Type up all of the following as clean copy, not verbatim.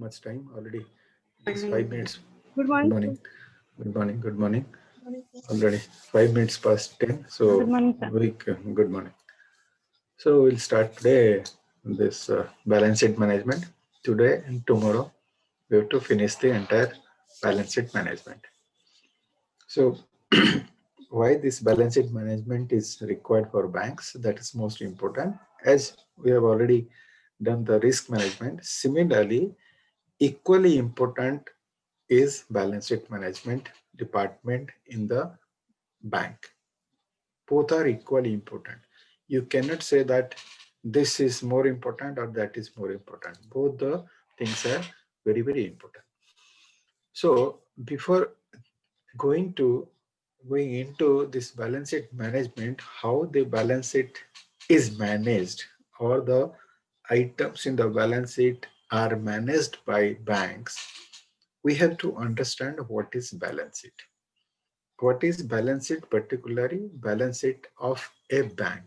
much time already. It's 5 minutes. Good Good morning. morning. Good morning. Good morning. Good morning, sir. Already 5 minutes past 10. So, Good morning, sir. good morning. So, we'll start today this balance sheet management. Today and tomorrow, we have to finish the entire balance sheet management. So, why this balance sheet management is required for banks? That is most important. As we have already done the risk management, similarly, equally important is balance sheet management department in the bank. Both are equally important. You cannot say that this is more important or that is more important. Both the things are very, very important. So before going to going into this balance sheet management, how the balance sheet is managed or the items in the balance sheet are managed by banks, we have to understand what is balance sheet. What is balance sheet, particularly balance sheet of a bank?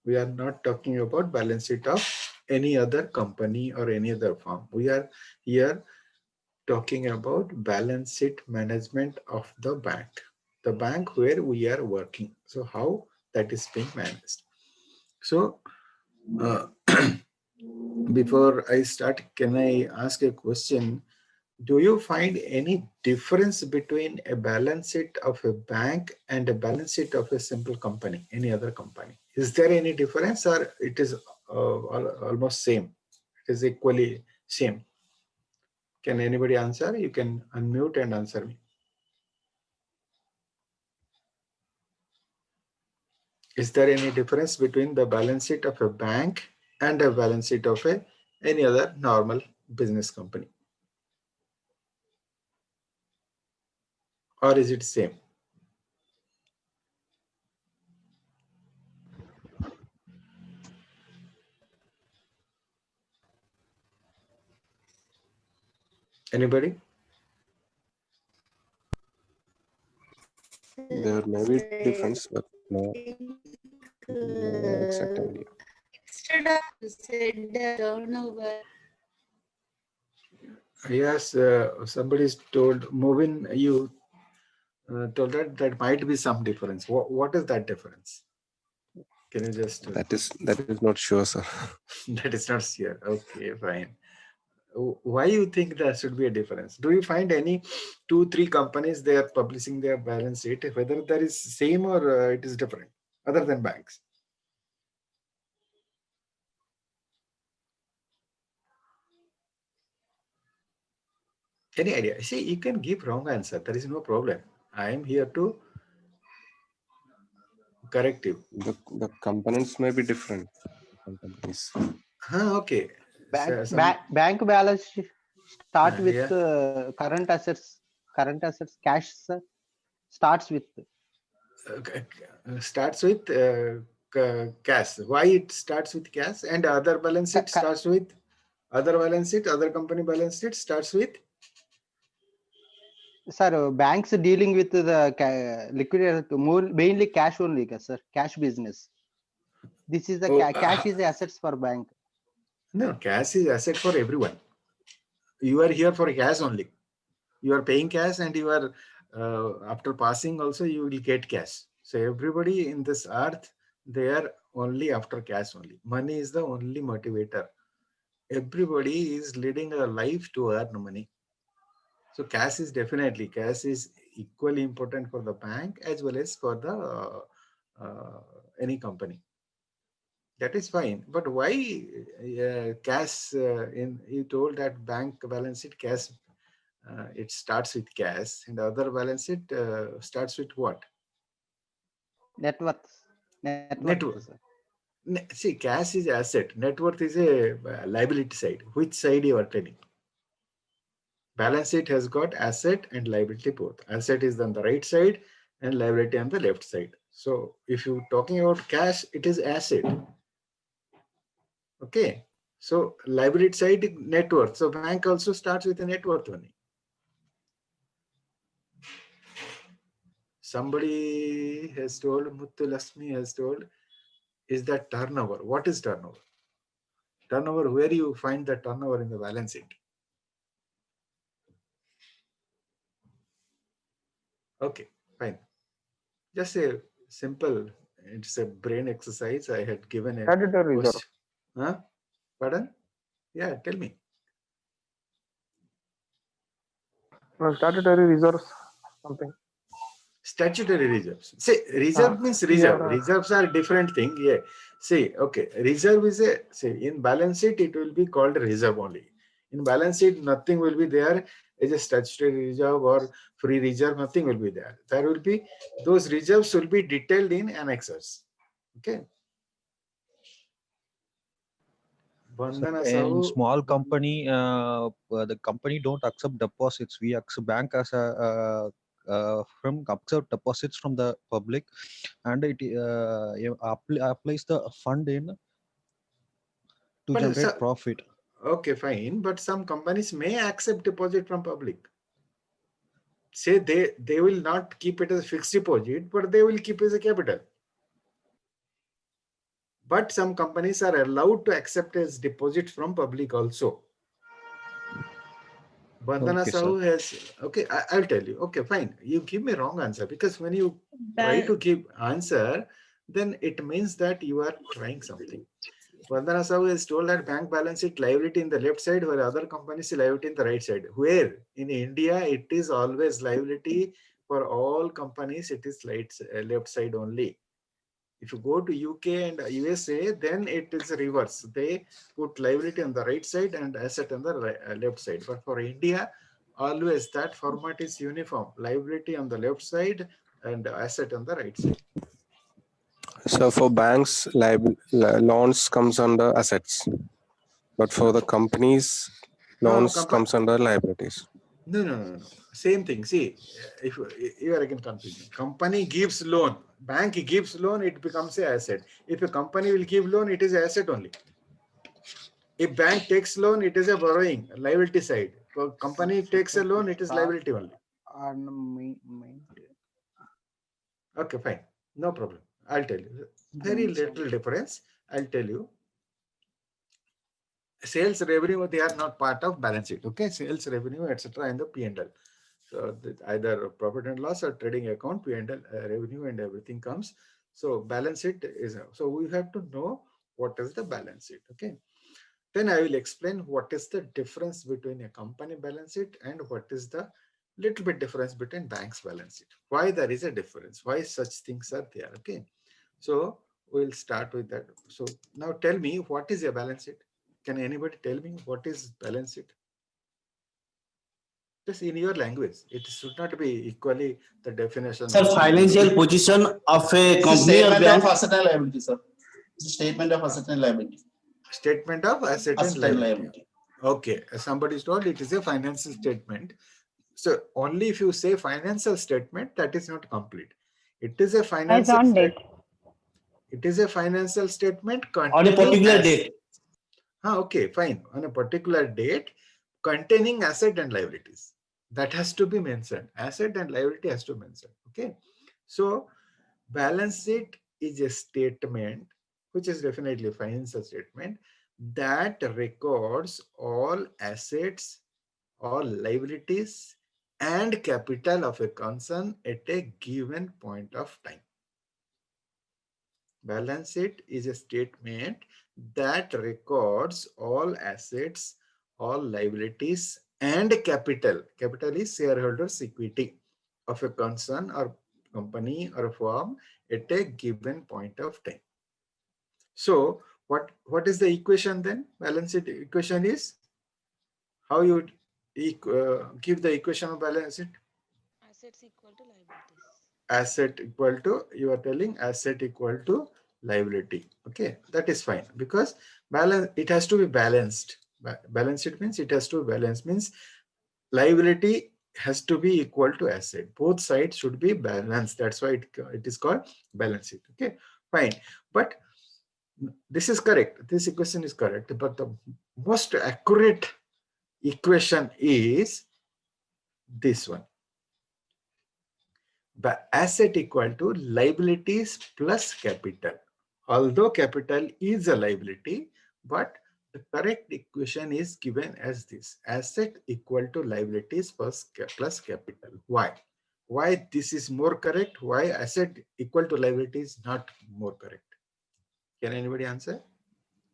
We are not talking about balance sheet of any other company or any other firm. We are here talking about balance sheet management of the bank where we are working. So how that is being managed. So uh, before I start, can I ask a question? Do you find any difference between a balance sheet of a bank and a balance sheet of a simple company, any other company? Is there any difference or it is almost same? It is equally same. Can anybody answer? You can unmute and answer me. Is there any difference between the balance sheet of a bank and a balance sheet of any other normal business company? Or is it same? Anybody? There may be difference, but no exact idea. Instead of you said turnover. Yes, somebody is told, Movin, you told that might be some difference. What is that difference? Can you just... That is not sure, sir. That is not here. Okay, fine. Why you think there should be a difference? Do you find any 2-3 companies they are publishing their balance sheet, whether there is same or it is different, other than banks? Any idea? See, you can give wrong answer. There is no problem. I am here to correct you. The components may be different. Companies. Okay. Bank balance start with Yeah. current assets, cash, sir, starts with Starts with cash. Why it starts with cash and other balance sheet starts with other balance sheet, other company balance sheet starts with? Sir, banks dealing with the liquid, mainly cash only, sir, cash business. This is the cash is the assets for bank. No, cash is asset for everyone. You are here for cash only. You are paying cash and you are after passing also you will get cash. So everybody in this earth, they are only after cash only. Money is the only motivator. Everybody is leading a life to earn money. So cash is equally important for the bank as well as for the any company. That is fine. But why cash? You told that bank balance sheet cash. It starts with cash, and other balance sheet starts with what? Net worth. Net worth. See, cash is asset. Net worth is a liability side. Which side you are telling? Balance sheet has got asset and liability both. Asset is on the right side and liability on the left side. So if you're talking about cash, it is asset. Okay. So liability side, net worth. So bank also starts with a net worth only. Somebody has told, Muthu Lasmi has told, is that turnover. What is turnover? Turnover, where you find the turnover in the balance sheet? Okay, fine. Just a simple, it's a brain exercise. I had given a Statutory reserve. question. Huh? Pardon? Yeah, tell me. No, statutory reserves, something. Statutory reserves. See, reserve means reserve. Yeah. Reserves are different thing. Yeah. See, okay. Reserve is a, see, in balance sheet, it will be called reserve only. In balance sheet, nothing will be there as a statutory reserve or free reserve, nothing will be there. There will be, those reserves will be detailed in annexes. Okay. Bandhana In Sahu, small company, the company don't accept deposits. We accept bank as a from accept deposits from the public, and it applies the fund in to But generate profit. okay, fine. But some companies may accept deposit from public. Say they will not keep it as a fixed deposit, but they will keep it as a capital. But some companies are allowed to accept as deposit from public also. Bandhana Okay, Sahu sir. has, okay, I'll tell you. Okay, fine. You give me wrong answer because when you try to give answer, then it means that you are trying something. Vandana Sahu has told that bank balance sheet liability in the left side, where other companies liability in the right side. Where in India it is always liability for all companies. It is left side only. If you go to UK and USA, then it is reverse. They put liability on the right side and asset on the left side. But for India, always that format is uniform. Liability on the left side and asset on the right side. So for banks, loans comes under assets, but for the companies, loans comes under liabilities. No. Same thing. See, if you are again confusing. Company gives loan, bank gives loan, it becomes an asset. If a company will give loan, it is an asset only. If bank takes loan, it is a borrowing, liability side. If company takes a loan, it is liability only. Okay, fine. No problem. I'll tell you. Very little difference. I'll tell you. Sales revenue, they are not part of balance sheet. Okay, sales revenue, etc. in the P&L. So either profit and loss or trading account, P&L revenue and everything comes. So balance sheet is, so we have to know what is the balance sheet. Okay. Then I will explain what is the difference between a company balance sheet and what is the little bit difference between bank's balance sheet. Why there is a difference, why such things are there. Okay. So we'll start with that. So now tell me, what is a balance sheet? Can anybody tell me what is balance sheet? Just in your language. It should not be equally the definition. Sir, financial position of a company or Statement bank. of asset and liability, sir. It's a statement of asset and liability. Statement of asset and Asset and liability. liability. Okay, somebody is told it is a financial statement. So only if you say financial statement, that is not complete. It is a financial statement. It is a financial statement On a particular date. Okay, fine. On a particular date containing asset and liabilities. That has to be mentioned. Asset and liability has to be mentioned. Okay. So balance sheet is a statement, which is definitely a financial statement, that records all assets, all liabilities, and capital of a concern at a given point of time. Balance sheet is a statement that records all assets, all liabilities, and capital. Capital is shareholders' equity of a concern or company or firm at a given point of time. So what is the equation then? Balance sheet equation is, how you give the equation of balance sheet? Assets equal to liabilities. Asset equal to, you are telling asset equal to liability. Okay, that is fine, because balance, it has to be balanced. Balance sheet means it has to be balanced, means liability has to be equal to asset. Both sides should be balanced. That's why it is called balance sheet. Okay, fine. But this is correct. This equation is correct. But the most accurate equation is this one. But asset equal to liabilities plus capital. Although capital is a liability, but the correct equation is given as this: asset equal to liabilities plus capital. Why? Why this is more correct? Why asset equal to liability is not more correct? Can anybody answer?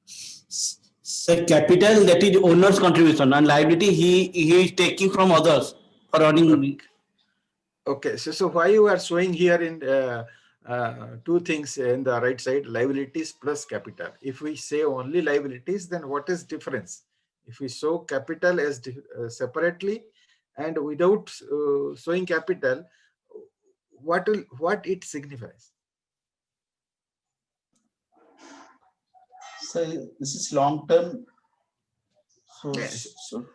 So capital, that is owner's contribution, and liability he is taking from others for running. Okay, so why you are showing here in two things in the right side, liabilities plus capital. If we say only liabilities, then what is difference? If we show capital as separately and without showing capital, what it signifies? So this is long term. Yes. So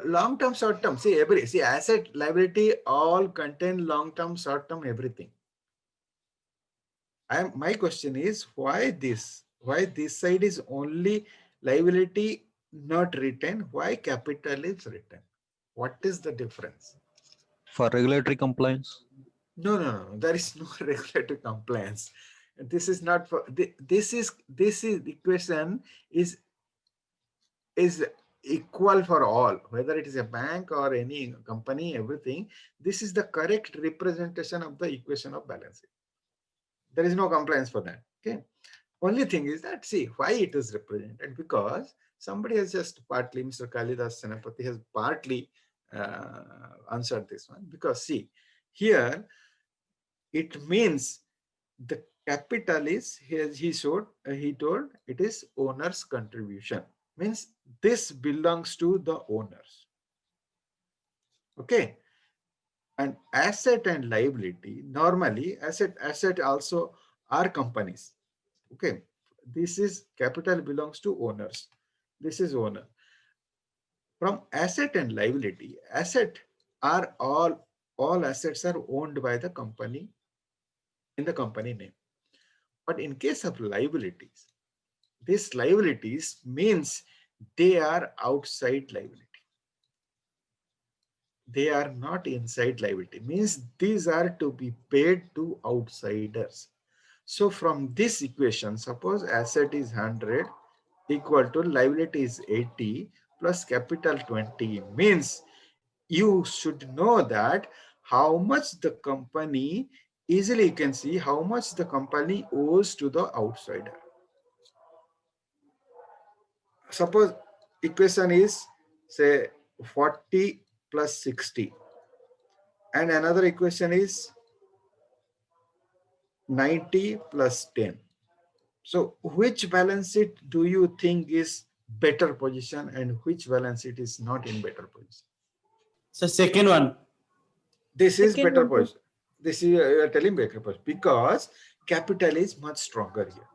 Long term, short term. See, asset, liability all contain long term, short term, everything. My question is why this? Why this side is only liability not written? Why capital is written? What is the difference? For regulatory compliance. No. There is no regulatory compliance. This is not for this is equation is equal for all, whether it is a bank or any company, everything. This is the correct representation of the equation of balance sheet. There is no compliance for that. Okay. Only thing is that, see, why it is represented, because somebody has just partly, Mr. Kalidas Senapati has partly answered this one, because see, here it means the capital is, he told it is owner's contribution, means this belongs to the owners. Okay. And asset and liability, normally asset also are companies. Okay, this is capital belongs to owners. This is owner. From asset and liability, asset are all assets are owned by the company in the company name. But in case of liabilities, these liabilities means they are outside liability. They are not inside liability, means these are to be paid to outsiders. So from this equation, suppose asset is 100 equal to liability is 80 plus capital 20, means you should know that how much the company, easily you can see how much the company owes to the outsider. Suppose equation is say 40 plus 60 and another equation is 90 plus 10. So which balance sheet do you think is better position and which balance sheet is not in better position? So second one. This is better position. This is you are telling better position because capital is much stronger here.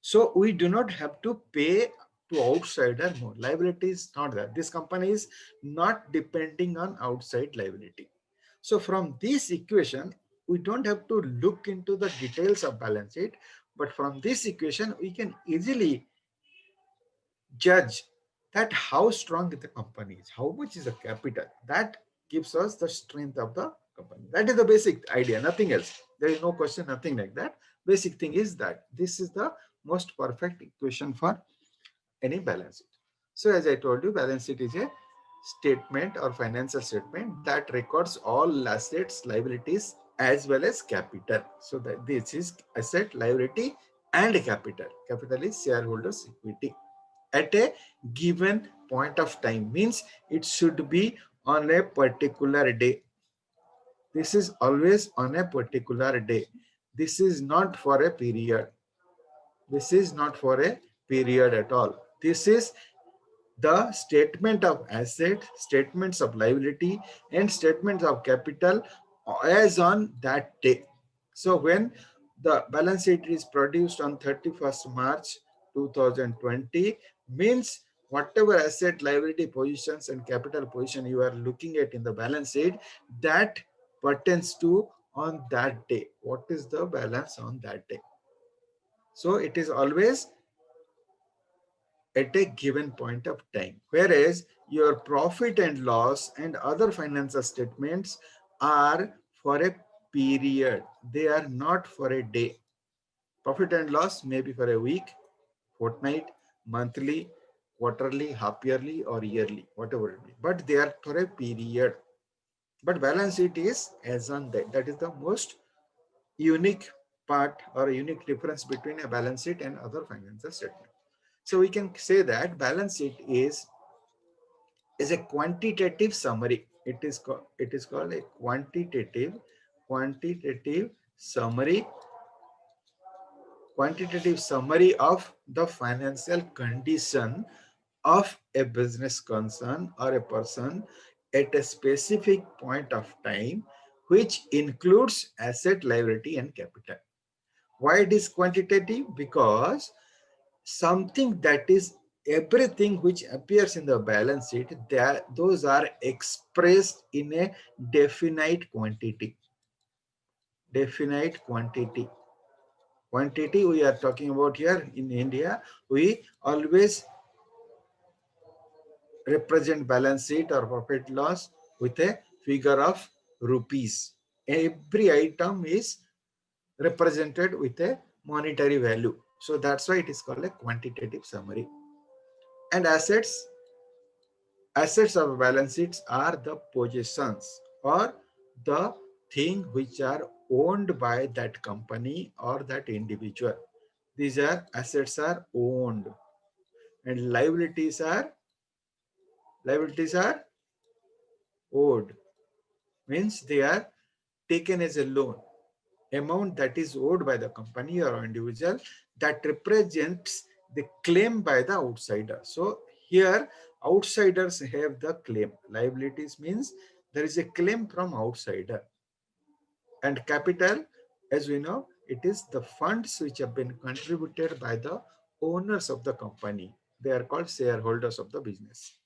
So we do not have to pay to outsider more. Liability is not that. This company is not depending on outside liability. So from this equation, we don't have to look into the details of balance sheet, but from this equation, we can easily judge that how strong the company is, how much is the capital. That gives us the strength of the company. That is the basic idea, nothing else. There is no question, nothing like that. Basic thing is that this is the most perfect equation for any balance sheet. So as I told you, balance sheet is a statement or financial statement that records all assets, liabilities, as well as capital. So that this is asset, liability, and capital. Capital is shareholders' equity at a given point of time, means it should be on a particular day. This is always on a particular day. This is not for a period. This is not for a period at all. This is the statement of asset, statements of liability, and statements of capital as on that day. So when the balance sheet is produced on 31st March 2020, means whatever asset, liability positions and capital position you are looking at in the balance sheet, that pertains to on that day. What is the balance on that day? So it is always at a given point of time, whereas your profit and loss and other financial statements are for a period. They are not for a day. Profit and loss may be for a week, fortnight, monthly, quarterly, half yearly, or yearly, whatever it be, but they are for a period. But balance sheet is as on that. That is the most unique part or a unique difference between a balance sheet and other financial statement. So we can say that balance sheet is a quantitative summary. It is called a quantitative summary of the financial condition of a business concern or a person at a specific point of time, which includes asset, liability, and capital. Why it is quantitative? Because something that is everything which appears in the balance sheet, those are expressed in a definite quantity. Quantity we are talking about here in India, we always represent balance sheet or profit loss with a figure of rupees. Every item is represented with a monetary value. So that's why it is called a quantitative summary. And assets of balance sheets are the possessions or the thing which are owned by that company or that individual. These are assets are owned, and liabilities are owed. Means they are taken as a loan. Amount that is owed by the company or individual that represents the claim by the outsider. So here outsiders have the claim. Liabilities means there is a claim from outsider. And capital, as we know, it is the funds which have been contributed by the owners of the company. They are called shareholders of the business.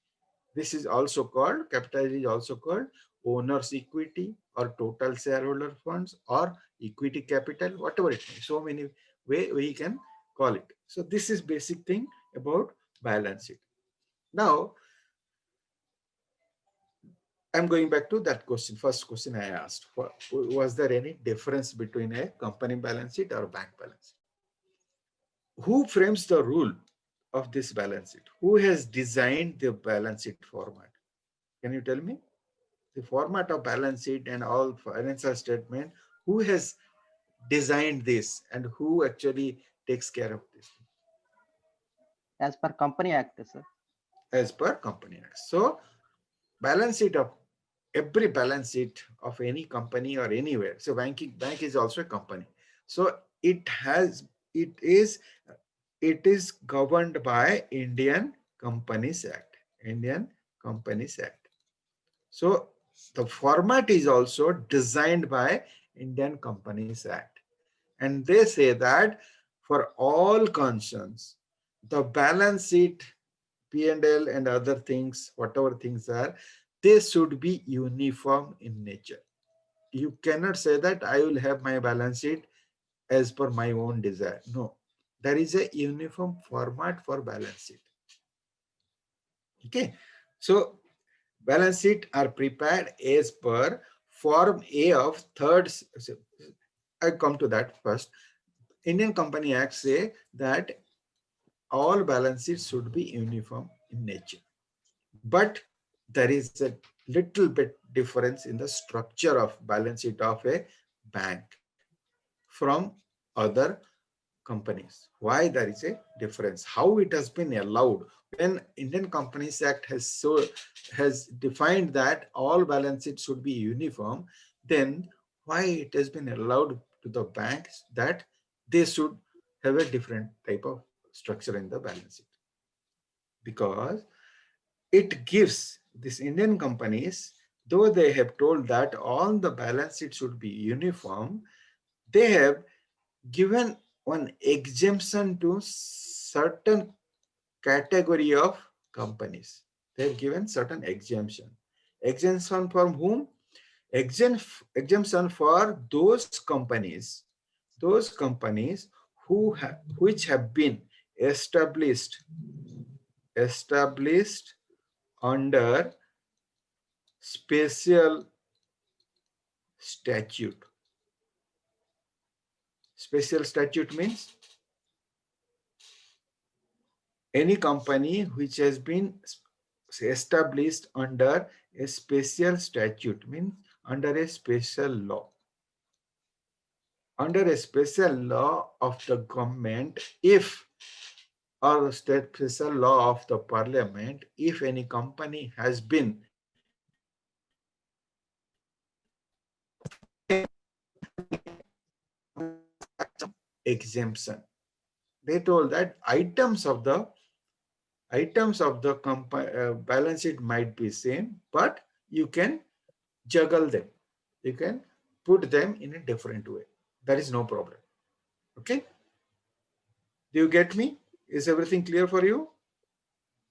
This is also called, capital is also called owner's equity or total shareholder funds or equity capital, whatever it may. So many way we can call it. So this is basic thing about balance sheet. Now, I'm going back to that question. First question I asked, was there any difference between a company balance sheet or bank balance sheet? Who frames the rule of this balance sheet? Who has designed the balance sheet format? Can you tell me? The format of balance sheet and all financial statement, who has designed this and who actually takes care of this? As per Company Act, sir. As per Company Act. So balance sheet of every balance sheet of any company or anywhere. So bank is also a company. So it is governed by Indian Companies Act. So the format is also designed by Indian Companies Act. And they say that for all concerns, the balance sheet, P&L and other things, whatever things are, they should be uniform in nature. You cannot say that I will have my balance sheet as per my own desire. No, there is a uniform format for balance sheet. Okay, so balance sheet are prepared as per Form A of third. I come to that first. Indian Company Act say that all balance sheets should be uniform in nature. But there is a little bit difference in the structure of balance sheet of a bank from other companies. Why there is a difference? How it has been allowed when Indian Companies Act has defined that all balance sheets should be uniform, then why it has been allowed to the banks that they should have a different type of structure in the balance sheet? Because it gives these Indian companies, though they have told that all the balance sheet should be uniform, they have given one exemption to certain category of companies. They have given certain exemption. Exemption from whom? Exemption for those companies which have been established under special statute. Special statute means any company which has been established under a special statute, means under a special law. Under a special law of the government, if or special law of the parliament, if any company has been exemption, they told that items of the balance sheet might be same, but you can juggle them. You can put them in a different way. That is no problem. Okay. Do you get me? Is everything clear for you?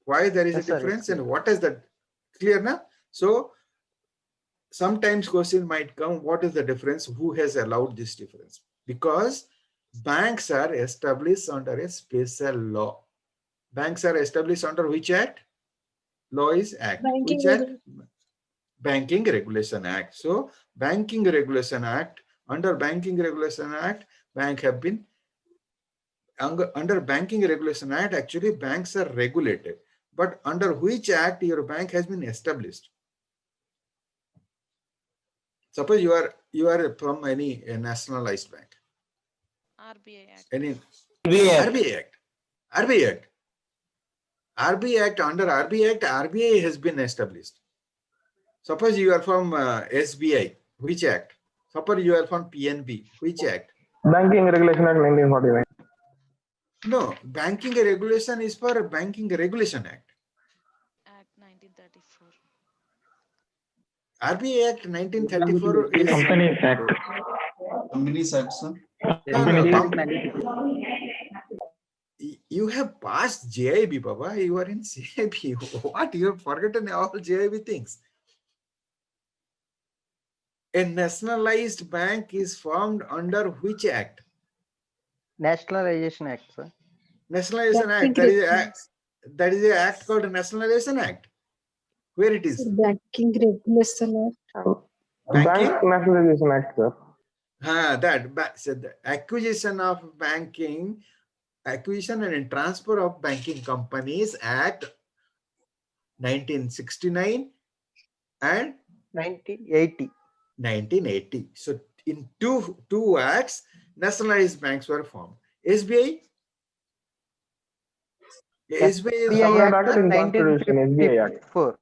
Why there is Yes, a sir, it's difference clear. and what is that? Clear now? So sometimes question might come, what is the difference? Who has allowed this difference? Because banks are established under a special law. Banks are established under which act? Law is act. Banking Which act? Banking Regulation Act. So Banking Regulation Act, under Banking Regulation Act, bank have been under Banking Regulation Act, actually banks are regulated. But under which act your bank has been established? Suppose you are from any nationalized bank. RBI Act. Any RBI. RBI Act. RBI Act. RBI Act, under RBI Act, RBI has been established. Suppose you are from SBI, which act? Suppose you are from PNB, which act? Banking Regulation Act 1949. No, Banking Regulation is for Banking Regulation Act. Act 1934. RBI Act 1934 is Companies Act. Companies Act, sir. You have passed JIB, Baba. You are in JIB. What? You have forgotten all JIB things. A nationalized bank is formed under which act? Nationalization Act, sir. Nationalization Act. That is a act called Nationalization Act. Where it is? Banking Regulation Act. Bank Nationalization Act, sir. So the Acquisition of Banking, Acquisition and Transfer of Banking Companies Act 1969 and 1980. 1980. So in two acts, nationalized banks were formed. SBI. SBI is Separate formed. act in Constitution, SBI Act. 1954.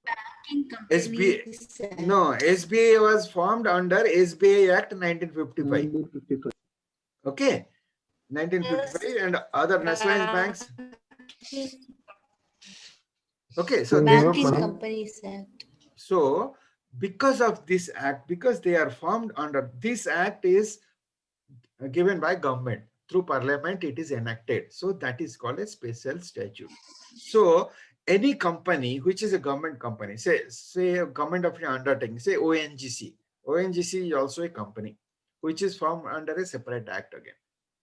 SBI. No, SBI was formed under SBI Act 1955. Okay, 1955 and other nationalized banks. Okay, so Banking Companies Act. so because of this act, because they are formed under this act is given by government through parliament, it is enacted. So that is called a special statute. So any company which is a government company, say a government of an undertaking, say ONGC. ONGC is also a company which is formed under a separate act again.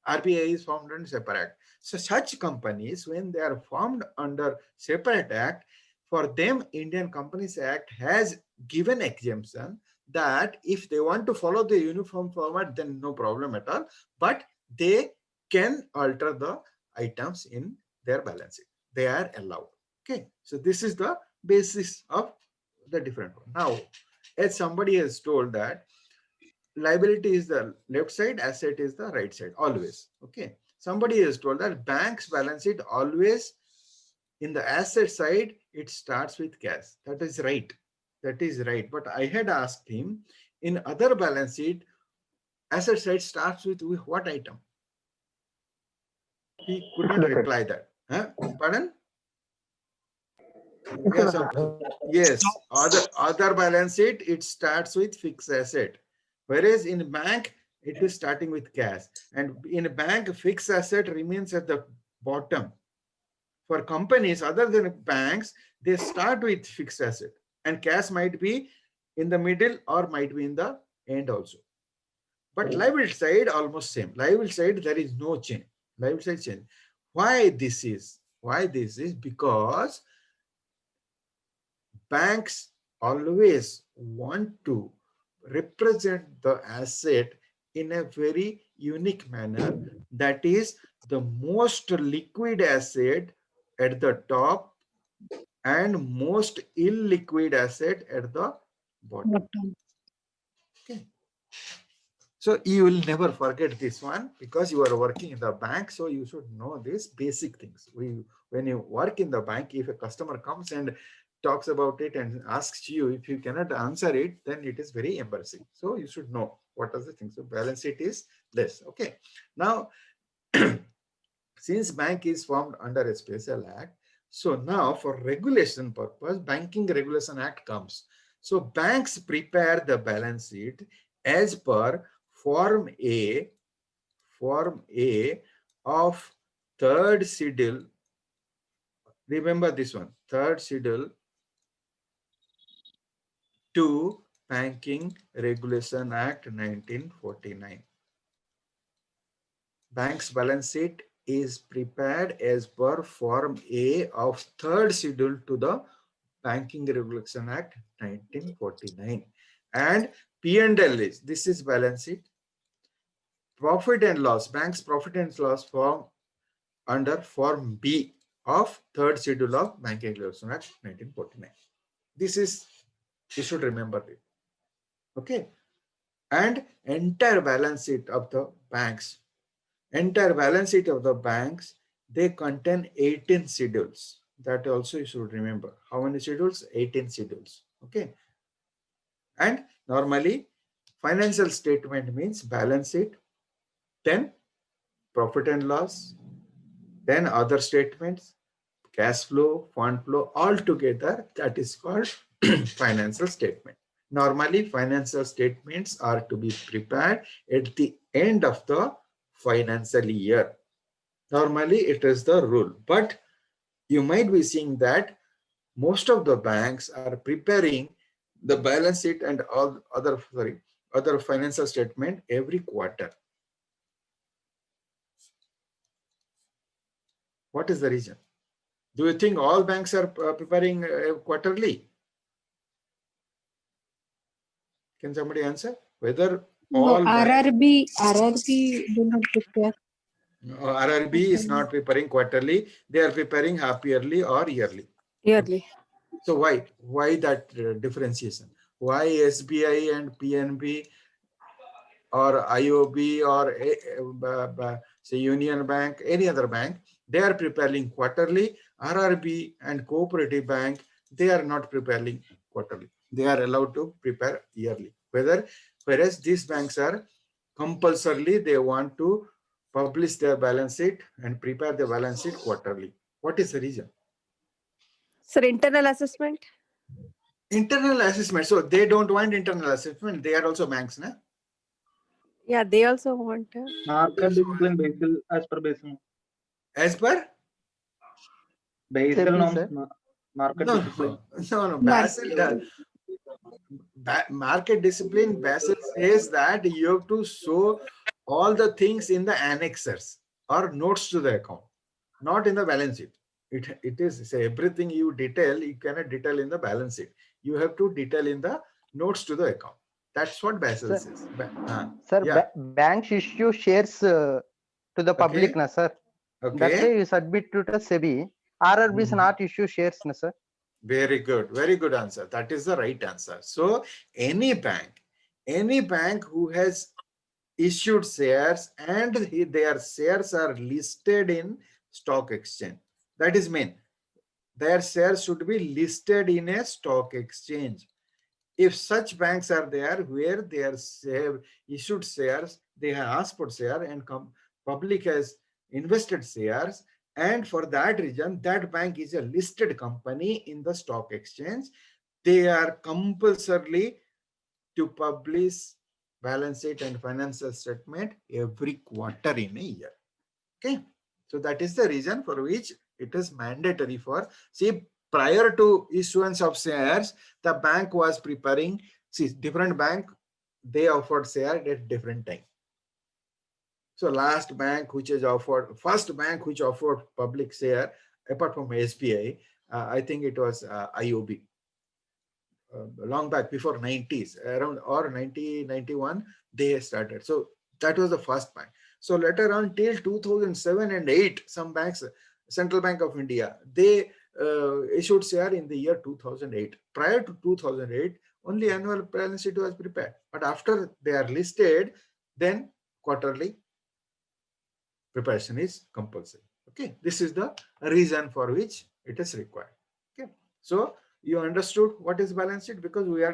RBI is formed under separate act. So such companies, when they are formed under separate act, for them Indian Companies Act has given exemption that if they want to follow the uniform format, then no problem at all. But they can alter the items in their balance sheet. They are allowed. Okay, so this is the basis of the different one. Now, as somebody has told that liability is the left side, asset is the right side, always. Okay, somebody has told that bank's balance sheet always in the asset side, it starts with cash. That is right. That is right. But I had asked him, in other balance sheet, asset side starts with what item? He could not reply that. Huh? Pardon? Yes, other balance sheet, it starts with fixed asset. Whereas in bank, it is starting with cash. And in a bank, fixed asset remains at the bottom. For companies other than banks, they start with fixed asset. And cash might be in the middle or might be in the end also. But liability side, almost same. Liability side, there is no change. Liability side change. Why this is? Why this is? Because banks always want to represent the asset in a very unique manner. That is the most liquid asset at the top and most illiquid asset at the bottom. Okay. So you will never forget this one because you are working in the bank. So you should know these basic things. When you work in the bank, if a customer comes and talks about it and asks you, if you cannot answer it, then it is very embarrassing. So you should know what are the things. So balance sheet is this. Okay. Now, since bank is formed under a special act, so now for regulation purpose, Banking Regulation Act comes. So banks prepare the balance sheet as per Form A of third schedule. Remember this one, third schedule to Banking Regulation Act 1949. Bank's balance sheet is prepared as per Form A of third schedule to the Banking Regulation Act 1949. And P&L is, this is balance sheet. Profit and loss, bank's profit and loss form under Form B of third schedule of Banking Regulation Act 1949. This is, you should remember it. Okay. And entire balance sheet of the banks, they contain 18 schedules. That also you should remember. How many schedules? 18 schedules. Okay. And normally financial statement means balance sheet, then profit and loss, then other statements, cash flow, fund flow, all together, that is called financial statement. Normally, financial statements are to be prepared at the end of the financial year. Normally, it is the rule. But you might be seeing that most of the banks are preparing the balance sheet and all other financial statement every quarter. What is the reason? Do you think all banks are preparing quarterly? Can somebody answer? Whether all RRB do not prepare. No, RRB is not preparing quarterly. They are preparing half yearly or yearly. Yearly. So why that differentiation? Why SBI and PNB or IOB or say Union Bank, any other bank, they are preparing quarterly. RRB and Cooperative Bank, they are not preparing quarterly. They are allowed to prepare yearly. Whereas these banks are compulsorily, they want to publish their balance sheet and prepare the balance sheet quarterly. What is the reason? Sir, internal assessment? Internal assessment. So they don't want internal assessment. They are also banks, na? Yeah, they also want. Market discipline Basel as per Basel. As per? Basel SEBI, norms, sir. market No, discipline. no. Basel, market discipline, Basel says that you have to show all the things in the annexers or notes to the account, not in the balance sheet. It is say everything you detail, you cannot detail in the balance sheet. You have to detail in the notes to the account. That's what Basel says. Sir, Yeah. banks issue shares to the public, Okay. na sir. Okay. That's why you submit to the SEBI. RRB is not issue shares, na sir. Very good answer. That is the right answer. So any bank who has issued shares and their shares are listed in stock exchange, that is mean their shares should be listed in a stock exchange. If such banks are there where they are issued shares, they have asked for share and public has invested shares, and for that reason that bank is a listed company in the stock exchange, they are compulsorily to publish balance sheet and financial statement every quarter in a year. Okay, so that is the reason for which it is mandatory for, see, prior to issuance of shares, the bank was preparing, see, different bank, they offered share at different time. So last bank which is offered, first bank which offered public share apart from SBI, I think it was IOB. Long back before 90s, around or 1991, they started. So that was the first bank. So later on till 2007 and 8, some banks, Central Bank of India, they issued share in the year 2008. Prior to 2008, only annual balance sheet was prepared. But after they are listed, then quarterly preparation is compulsory. Okay, this is the reason for which it is required. Okay, so you understood what is balance sheet, because we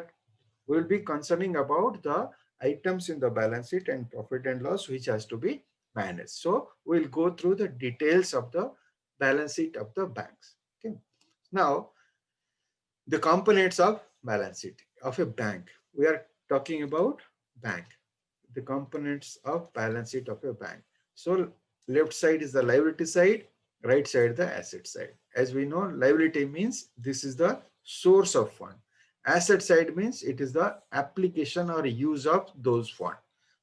will be concerning about the items in the balance sheet and profit and loss which has to be managed. So we'll go through the details of the balance sheet of the banks. Okay, now the components of balance sheet of a bank. We are talking about bank, the components of balance sheet of a bank. So left side is the liability side, right side the asset side. As we know, liability means this is the source of fund. Asset side means it is the application or use of those funds.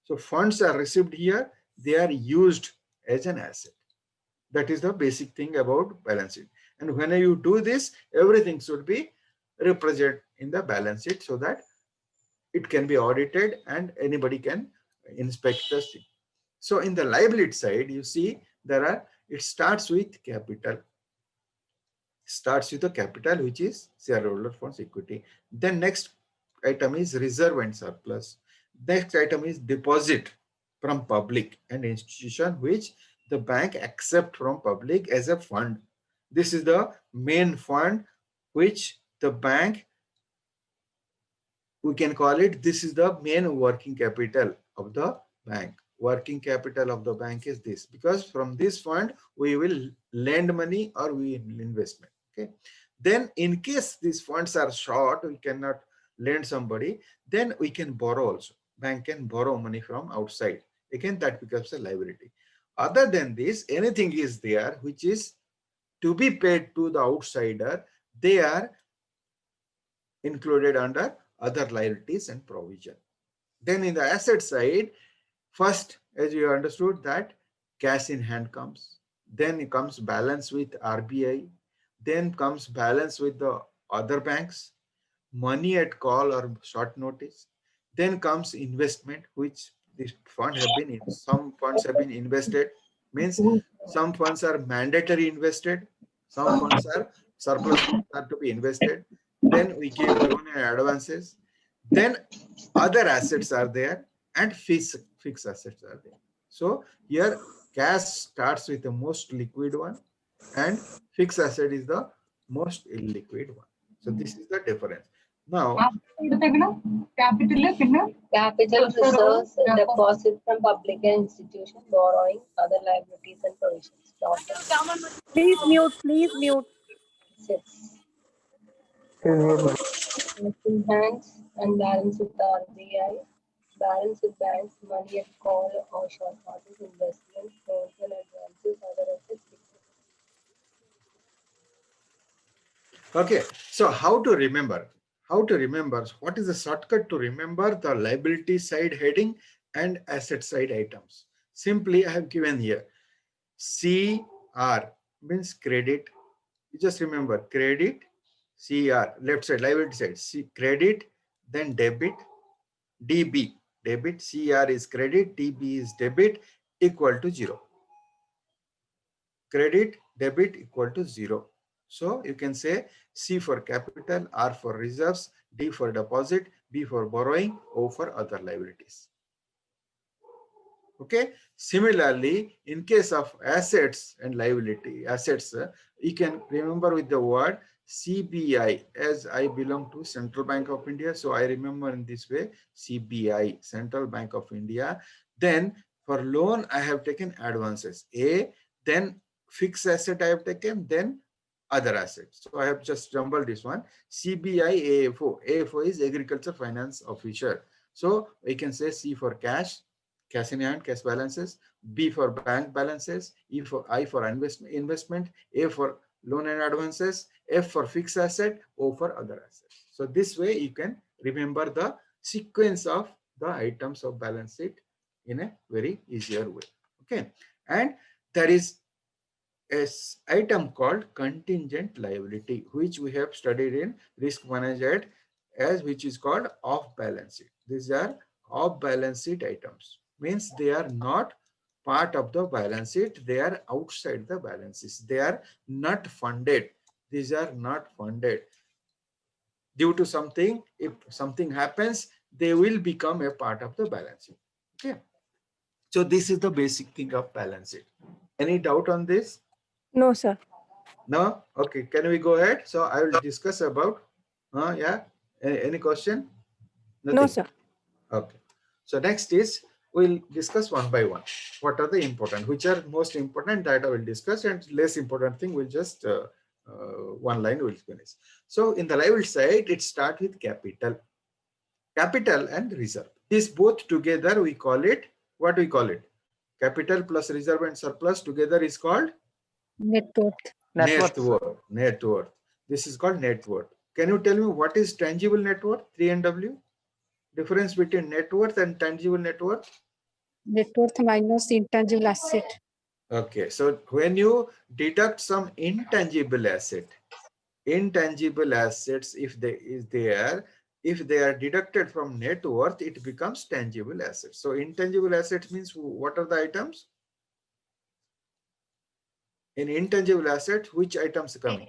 So funds are received here, they are used as an asset. That is the basic thing about balance sheet. And when you do this, everything should be represented in the balance sheet so that it can be audited and anybody can inspect the thing. So in the liability side, you see it starts with capital. Starts with the capital, which is shareholder funds equity. Then next item is reserve and surplus. Next item is deposit from public and institution, which the bank accept from public as a fund. This is the main fund which the bank, we can call it, this is the main working capital of the bank. Working capital of the bank is this, because from this fund we will lend money or we will investment. Okay, then in case these funds are short, we cannot lend somebody, then we can borrow also. Bank can borrow money from outside. Again, that becomes a liability. Other than this, anything is there which is to be paid to the outsider, they are included under other liabilities and provision. Then in the asset side, first, as you understood, that cash in hand comes. Then it comes balance with RBI. Then comes balance with the other banks, money at call or short notice. Then comes investment, which this fund have been in. Some funds have been invested, means some funds are mandatory invested, some funds are surplus funds are to be invested. Then we give loan and advances. Then other assets are there and fixed assets are there. So here cash starts with the most liquid one and fixed asset is the most illiquid one. So this is the difference. Now, capital reserves, deposit from public institution, borrowing, other liabilities and provisions. Please mute, please mute. 6. In hands and balance with RBI, balance with banks, money at call or short notice, investment, loans and advances, other assets. okay, so how to remember? How to remember? What is the shortcut to remember the liability side heading and asset side items? Simply, I have given here CR means credit. You just remember credit, CR, left side, liability side, C, credit, then debit, DB, debit, CR is credit, DB is debit, equal to 0. Credit, debit equal to 0. So you can say C for capital, R for reserves, D for deposit, B for borrowing, O for other liabilities. Okay. Similarly, in case of assets and liability, assets, you can remember with the word CBI, as I belong to Central Bank of India. So I remember in this way, CBI, Central Bank of India. Then for loan, I have taken advances, A, then fixed asset I have taken, then other assets. So I have just jumbled this one. CBI AFO. AFO is Agriculture Finance Officer. So we can say C for cash, cash in hand, cash balances, B for bank balances, I for investment, A for loan and advances, F for fixed asset, O for other assets. So this way you can remember the sequence of the items of balance sheet in a very easier way. Okay. And there is an item called contingent liability, which we have studied in risk management as which is called off balance sheet. These are off balance sheet items, means they are not part of the balance sheet, they are outside the balance sheet, they are not funded. These are not funded. Due to something, if something happens, they will become a part of the balance sheet. Okay. So this is the basic thing of balance sheet. Any doubt on this? No, sir. No? Okay. Can we go ahead? So I will discuss about, yeah. Any question? Nothing. No, sir. Okay. So next is we'll discuss one by one. What are the important? Which are most important that I will discuss, and less important thing we'll just one line will finish. So in the liability side, it starts with capital. Capital and reserve. This both together we call it, what we call it? Capital plus reserve and surplus together is called? Net worth. Net worth. Net worth. This is called net worth. Can you tell me what is tangible net worth? 3NW? Difference between net worth and tangible net worth? Net worth minus intangible asset. Okay, so when you deduct some intangible assets, if they are deducted from net worth, it becomes tangible assets. So intangible assets means what are the items? In intangible assets, which items come?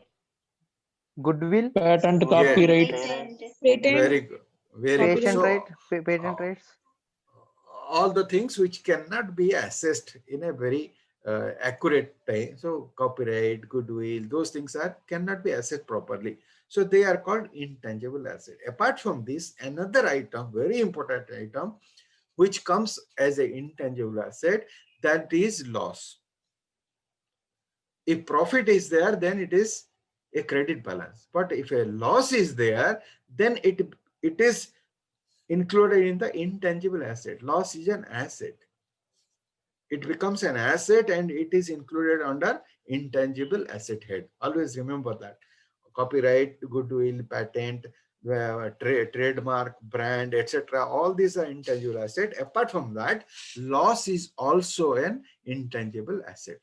Goodwill. Patent, Yeah. copyright. Very good. Very good. Patent So, right. Patent rights. all the things which cannot be assessed in a very accurate time. So copyright, goodwill, those things cannot be assessed properly. So they are called intangible asset. Apart from this, another item, very important item, which comes as an intangible asset, that is loss. If profit is there, then it is a credit balance. But if a loss is there, then it is included in the intangible asset. Loss is an asset. It becomes an asset and it is included under intangible asset head. Always remember that. Copyright, goodwill, patent, trademark, brand, etc. All these are intangible asset. Apart from that, loss is also an intangible asset.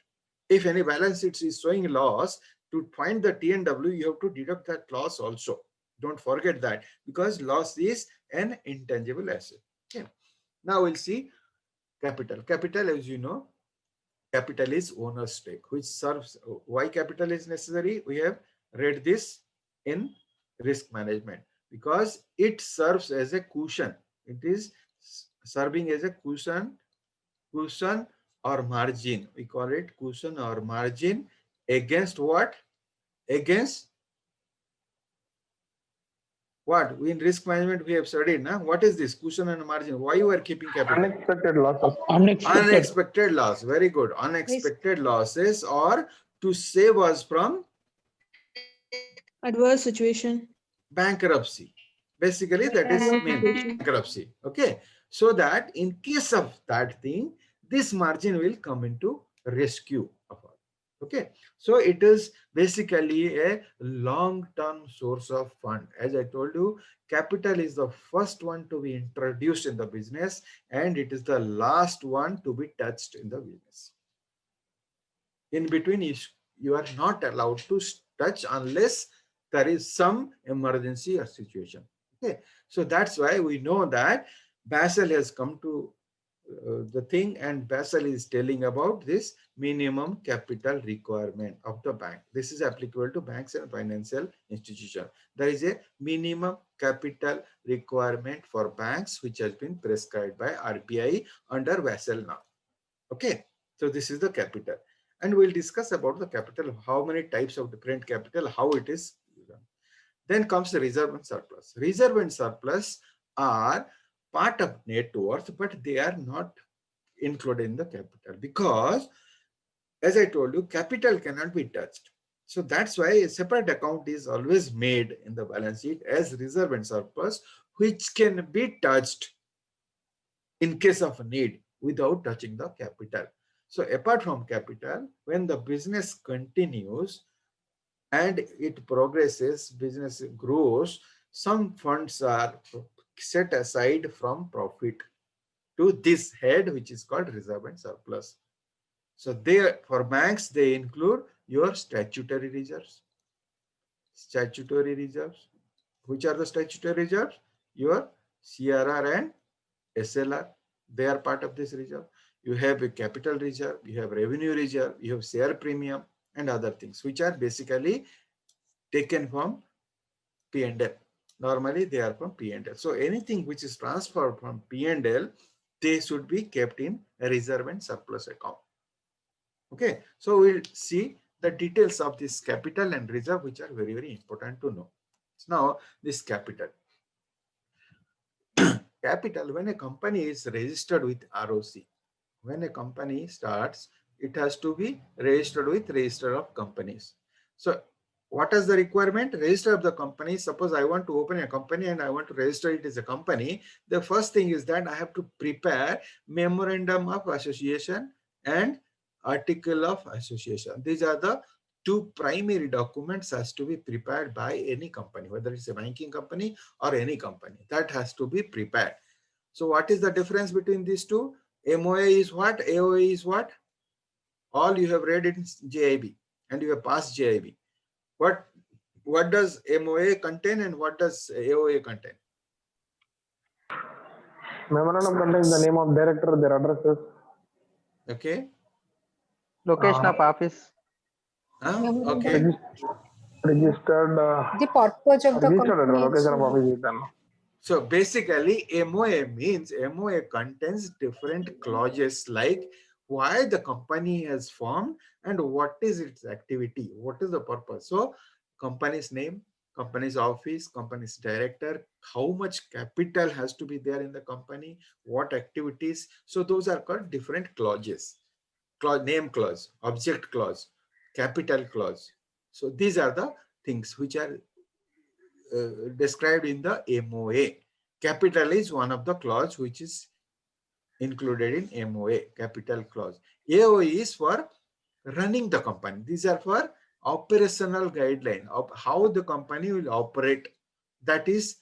If any balance sheet is showing loss, to find the TNW, you have to deduct that loss also. Don't forget that, because loss is an intangible asset. Okay. Now we'll see capital. Capital, as you know, capital is owner's stake, which serves. Why capital is necessary? We have read this in risk management, because it serves as a cushion. It is serving as a cushion or margin. We call it cushion or margin against what? Against what? In risk management we have studied. Now, what is this cushion and margin? Why you are keeping capital? Unexpected losses. Unexpected loss. Very good. Unexpected losses, or to save us from Adverse situation. bankruptcy. Basically, that is mean bankruptcy. Okay. So that in case of that thing, this margin will come into rescue of us. Okay. So it is basically a long-term source of fund. As I told you, capital is the first one to be introduced in the business, and it is the last one to be touched in the business. In between, you are not allowed to touch unless there is some emergency or situation. Okay, so that's why we know that Basel has come to the thing, and Basel is telling about this minimum capital requirement of the bank. This is applicable to banks and financial institutions. There is a minimum capital requirement for banks which has been prescribed by RBI under Basel now. Okay, so this is the capital. And we'll discuss about the capital, how many types of different capital, how it is done. Then comes the reserve and surplus. Reserve and surplus are part of net worth, but they are not included in the capital, because as I told you, capital cannot be touched. So that's why a separate account is always made in the balance sheet as reserve and surplus, which can be touched in case of need without touching the capital. So apart from capital, when the business continues and it progresses, business grows, some funds are set aside from profit to this head, which is called reserve and surplus. So they, for banks, they include your statutory reserves. Statutory reserves. Which are the statutory reserves? Your CRR and SLR. They are part of this reserve. You have a capital reserve, you have revenue reserve, you have share premium and other things, which are basically taken from P&L. Normally they are from P&L. So anything which is transferred from P&L, they should be kept in a reserve and surplus account. Okay, so we'll see the details of this capital and reserve, which are very, very important to know. So now this capital. Capital, when a company is registered with ROC, when a company starts, it has to be registered with Register of Companies. So what is the requirement? Register of the company. Suppose I want to open a company and I want to register it as a company. The first thing is that I have to prepare Memorandum of Association and Article of Association. These are the two primary documents has to be prepared by any company, whether it's a banking company or any company, that has to be prepared. So what is the difference between these two? MOA is what? AOA is what? All you have read in JIB and you have passed JIB. What does MOA contain and what does AOA contain? Memorandum contains the name of director, their addresses. Okay. Location of office. Okay. Registered. The purpose of the Registered company. location of office is done. So basically, MOA means MOA contains different clauses like why the company has formed and what is its activity, what is the purpose. So company's name, company's office, company's director, how much capital has to be there in the company, what activities. So those are called different clauses. Name clause, object clause, capital clause. So these are the things which are described in the MOA. Capital is one of the clause which is included in MOA, capital clause. AOE is for running the company. These are for operational guideline of how the company will operate. That is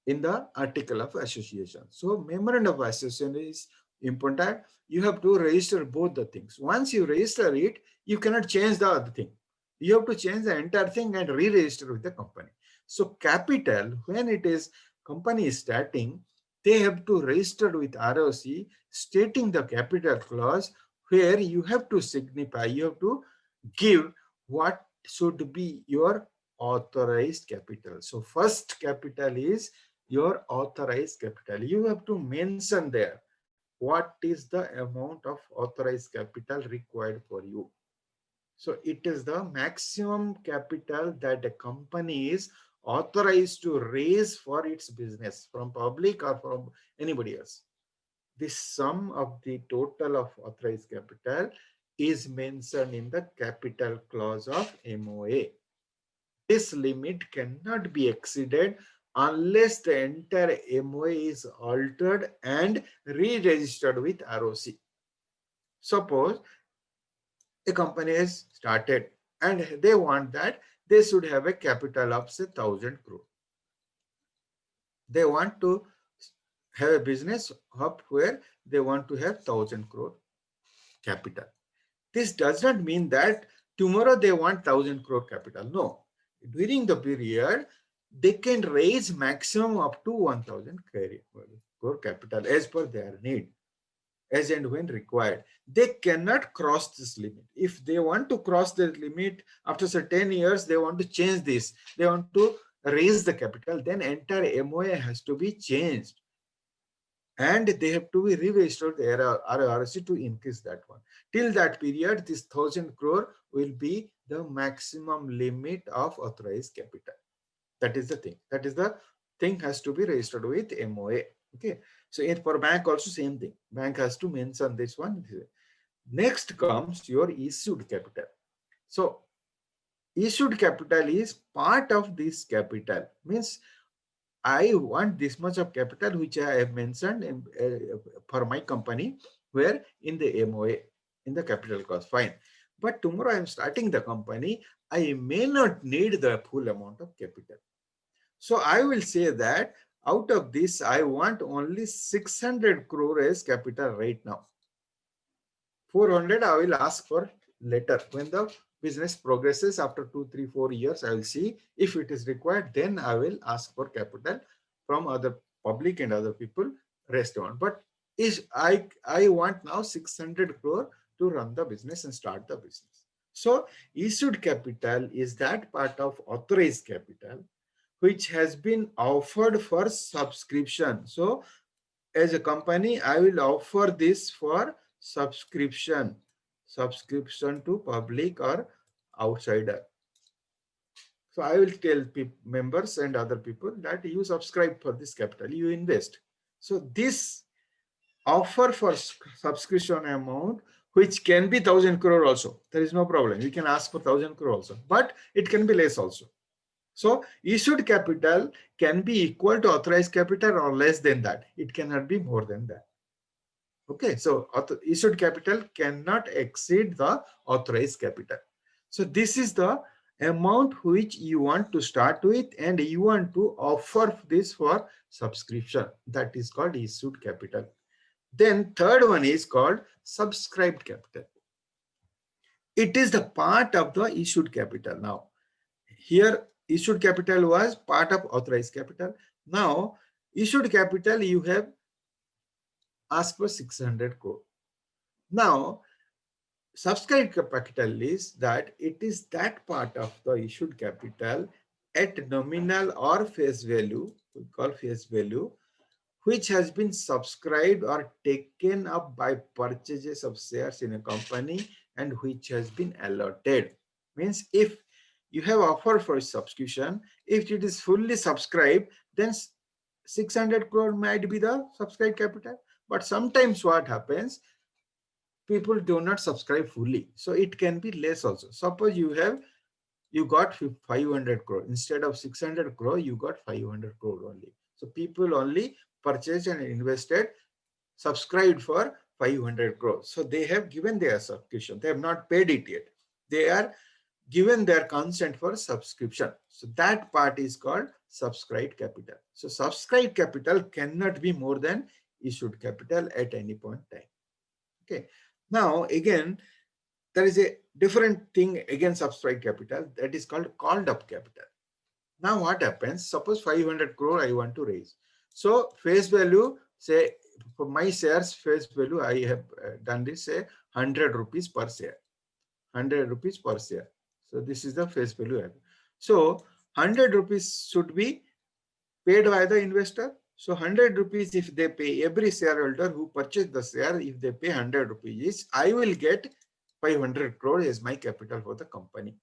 in the Article of Association. So Memorandum of Association is important. You have to register both the things. Once you register it, you cannot change the other thing. You have to change the entire thing and re-register with the company. So capital, when it is company is starting, they have to register with ROC stating the capital clause where you have to signify, you have to give what should be your authorized capital. So first capital is your authorized capital. You have to mention there what is the amount of authorized capital required for you. So it is the maximum capital that a company is authorized to raise for its business from public or from anybody else. The sum of the total of authorized capital is mentioned in the capital clause of MOA. This limit cannot be exceeded unless the entire MOA is altered and re-registered with ROC. Suppose a company has started and they want that they should have a capital of say 1,000 crore. They want to have a business hub where they want to have 1,000 crore capital. This does not mean that tomorrow they want 1,000 crore capital. No. During the period, they can raise maximum up to 1,000 crore capital as per their need, as and when required. They cannot cross this limit. If they want to cross the limit after say 10 years, they want to change this. They want to raise the capital, then entire MOA has to be changed. And they have to be re-registered the ROC to increase that one. Till that period, this 1,000 crore will be the maximum limit of authorized capital. That is the thing. That is the thing has to be registered with MOA. Okay. So for bank also same thing. Bank has to mention this one. Next comes your issued capital. So issued capital is part of this capital. Means I want this much of capital which I have mentioned for my company where in the MOA, in the capital cost. Fine. But tomorrow I am starting the company. I may not need the full amount of capital. So I will say that out of this, I want only 600 crore as capital right now. 400 I will ask for later. When the business progresses after 2, 3, 4 years, I will see if it is required. Then I will ask for capital from other public and other people rest on. But I want now 600 crore to run the business and start the business. So issued capital is that part of authorized capital which has been offered for subscription. So as a company, I will offer this for subscription to public or outsider. So I will tell members and other people that you subscribe for this capital, you invest. So this offer for subscription amount, which can be 1,000 crore also. There is no problem. You can ask for 1,000 crore also, but it can be less also. So issued capital can be equal to authorized capital or less than that. It cannot be more than that. Okay, so issued capital cannot exceed the authorized capital. So this is the amount which you want to start with, and you want to offer this for subscription. That is called issued capital. Then third one is called subscribed capital. It is the part of the issued capital. Now here issued capital was part of authorized capital. Now issued capital you have asked for 600 crore. Now subscribed capital is that it is that part of the issued capital at nominal or face value, we call face value, which has been subscribed or taken up by purchases of shares in a company and which has been allotted. Means if you have offer for subscription, if it is fully subscribed, then 600 crore might be the subscribed capital. But sometimes what happens, people do not subscribe fully. So it can be less also. Suppose you got 500 crore. Instead of 600 crore, you got 500 crore only. So people only purchased and invested, subscribed for 500 crore. So they have given their subscription. They have not paid it yet. They are given their consent for subscription. So that part is called subscribed capital. So subscribed capital cannot be more than issued capital at any point in time. Okay. Now again, there is a different thing against subscribed capital, that is called called up capital. Now what happens? Suppose 500 crore I want to raise. So face value, say for my shares face value, I have done this, say 100 rupees per share. 100 rupees per share. So this is the face value. So 100 rupees should be paid by the investor. So 100 rupees if they pay, every shareholder who purchased the share, if they pay 100 rupees, I will get 500 crore as my capital for the company.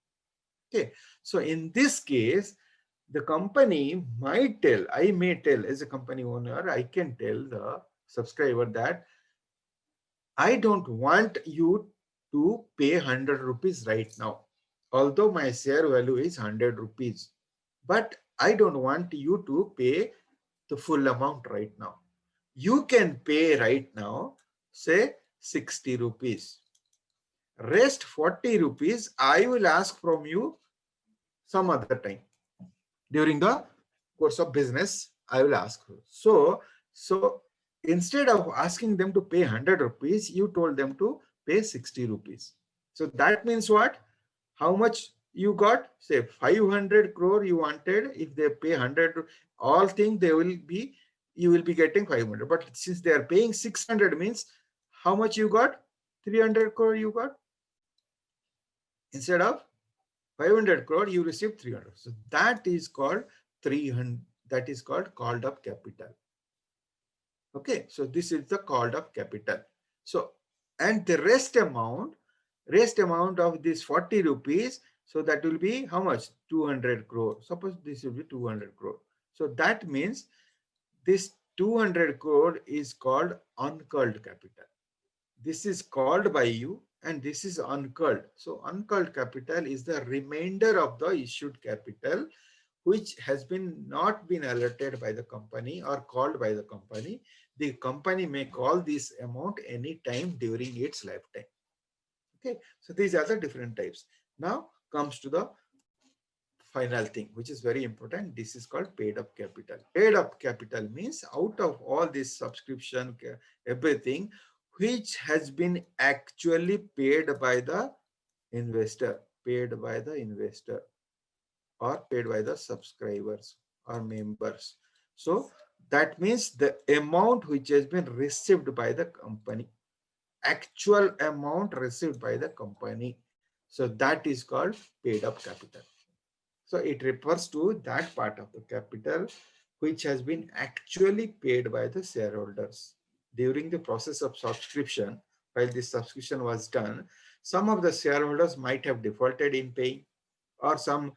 Okay. So in this case, the company might tell, I may tell as a company owner, I can tell the subscriber that I don't want you to pay 100 rupees right now. Although my share value is 100 rupees, but I don't want you to pay the full amount right now. You can pay right now, say 60 rupees. Rest 40 rupees, I will ask from you some other time. During the course of business, I will ask. So instead of asking them to pay 100 rupees, you told them to pay 60 rupees. So that means what? How much you got? Say 500 crore you wanted. If they pay 100, all things you will be getting 500. But since they are paying 600 means how much you got? 300 crore you got. Instead of 500 crore, you received 300. So that is called 300. That is called called up capital. Okay, so this is the called up capital. So, and the rest amount of this 40 rupees, so that will be how much? 200 crore. Suppose this will be 200 crore. So that means this 200 crore is called uncalled capital. This is called by you and this is uncalled. So uncalled capital is the remainder of the issued capital which has not been allotted by the company or called by the company. The company may call this amount any time during its lifetime. Okay, so these are the different types. Now comes to the final thing, which is very important. This is called paid up capital. Paid up capital means out of all this subscription, everything, which has been actually paid by the investor, or paid by the subscribers or members. So that means the amount which has been received by the company, actual amount received by the company. So that is called paid up capital. So it refers to that part of the capital which has been actually paid by the shareholders. During the process of subscription, while this subscription was done, some of the shareholders might have defaulted in paying, or some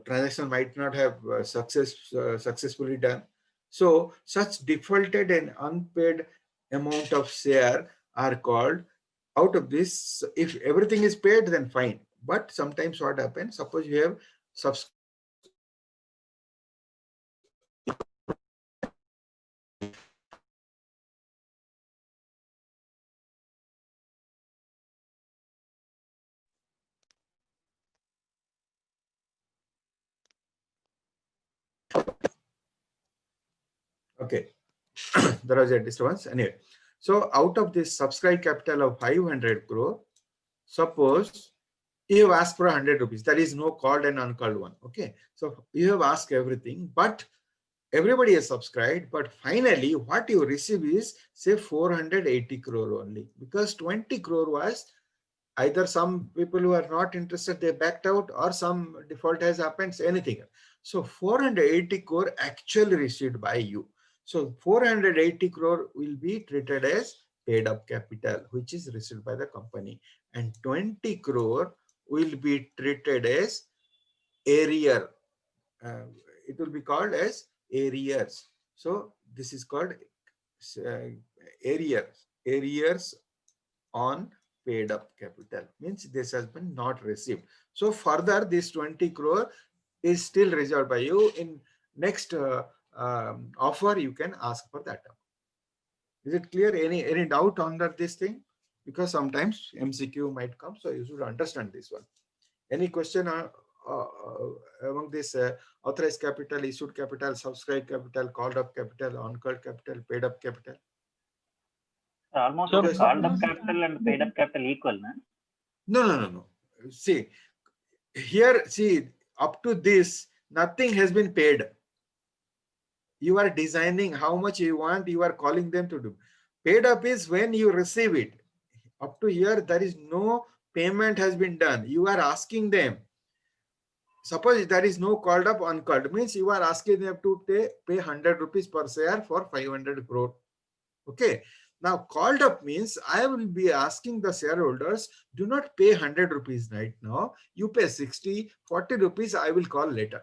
transaction might not have successfully done. So such defaulted and unpaid amount of share are called, out of this, if everything is paid, then fine. But sometimes what happens, suppose you have subscribed okay. There was a disturbance anyway. So out of this subscribed capital of 500 crore, suppose you have asked for 100 rupees. There is no called and uncalled one. Okay. So you have asked everything, but everybody has subscribed, but finally what you receive is say 480 crore only, because 20 crore was either some people who are not interested, they backed out, or some default has happened, anything. So 480 crore actually received by you. So 480 crore will be treated as paid up capital, which is received by the company, and 20 crore will be treated as arrear. It will be called as arrears. So this is called arrears on paid up capital, means this has been not received. So further, this 20 crore is still reserved by you. In next offer, you can ask for that. Is it clear? Any doubt on that this thing? Because sometimes MCQ might come, so you should understand this one. Any question among this authorized capital, issued capital, subscribed capital, called up capital, uncalled capital, paid up capital? Almost So, called up capital and paid up capital equal, man. No. See, here, see, up to this, nothing has been paid. You are designing how much you want, you are calling them to do. Paid up is when you receive it. Up to here, there is no payment has been done. You are asking them. Suppose there is no called up, uncalled, means you are asking them to pay 100 rupees per share for 500 crore. Okay. Now called up means I will be asking the shareholders, do not pay 100 rupees right now. You pay 60, 40 rupees I will call later.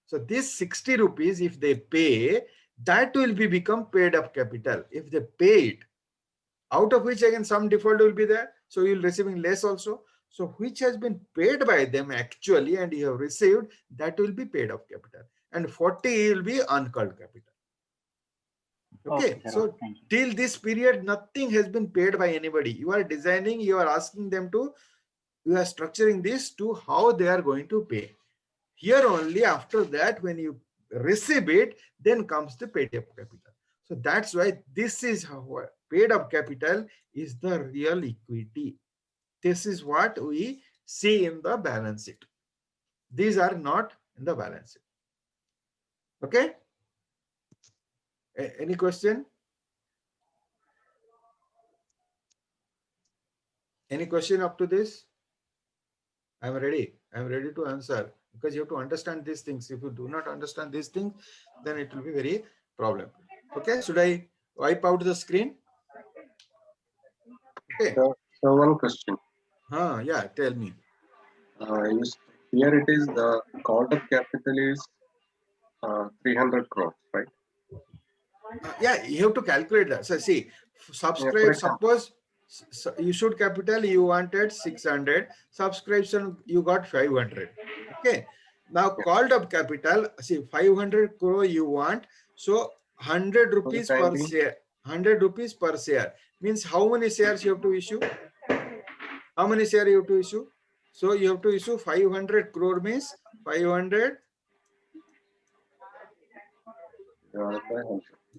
So this 60 rupees, if they pay, that will become paid up capital. If they pay it, out of which again some default will be there. So you'll receiving less also. So which has been paid by them actually and you have received, that will be paid up capital. And 40 will be uncalled capital. Okay, so till this period, nothing has been paid by anybody. You are designing, you are asking them to, you are structuring this to how they are going to pay. Here only after that, when you receive it, then comes the paid up capital. So that's why this is how paid up capital is the real equity. This is what we see in the balance sheet. These are not in the balance sheet. Okay. Any question? Any question up to this? I'm ready. I'm ready to answer, because you have to understand these things. If you do not understand these things, then it will be very problem. Okay. Should I wipe out the screen? Okay. So one question. Yeah. Tell me. Here it is the called up capital is 300 crores, right? Yeah, you have to calculate that. So see, subscribe, suppose issued capital you wanted 600, subscription you got 500. Okay. Now called up capital, see 500 crore you want, so 100 rupees per share. 100 rupees per share means how many shares you have to issue? How many shares you have to issue? So you have to issue 500 crore means 500.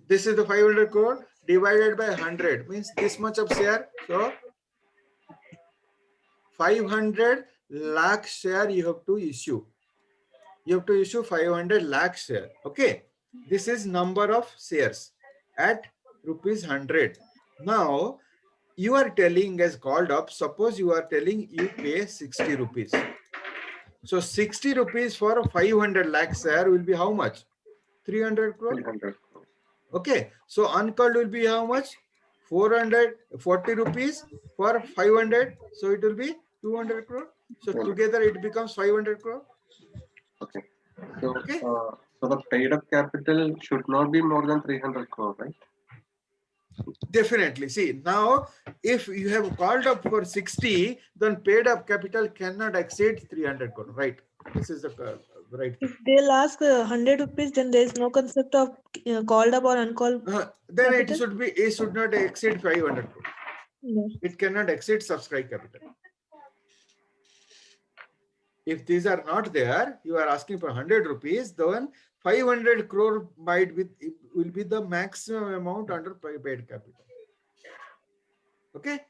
This is the 500 crore divided by 100 means this much of share. So 500 lakh share you have to issue. You have to issue 500 lakh share. Okay. This is number of shares at rupees 100. Now you are telling as called up, suppose you are telling you pay 60 rupees. So 60 rupees for 500 lakhs share will be how much? 300 crore. 300. Okay. So uncalled will be how much? 440 rupees for 500. So it will be 200 crore. So together it becomes 500 crore. Okay. So, Okay. so the paid up capital should not be more than 300 crore, right? Definitely. See, now if you have called up for 60, then paid up capital cannot exceed 300 crore, right? This is the right. If they'll ask 100 rupees, then there is no concept of called up or uncalled. Then it Capital? should not exceed 500 crore. No. It cannot exceed subscribed capital. If these are not there, you are asking for 100 rupees, then 500 crore will be the maximum amount under paid capital. Okay.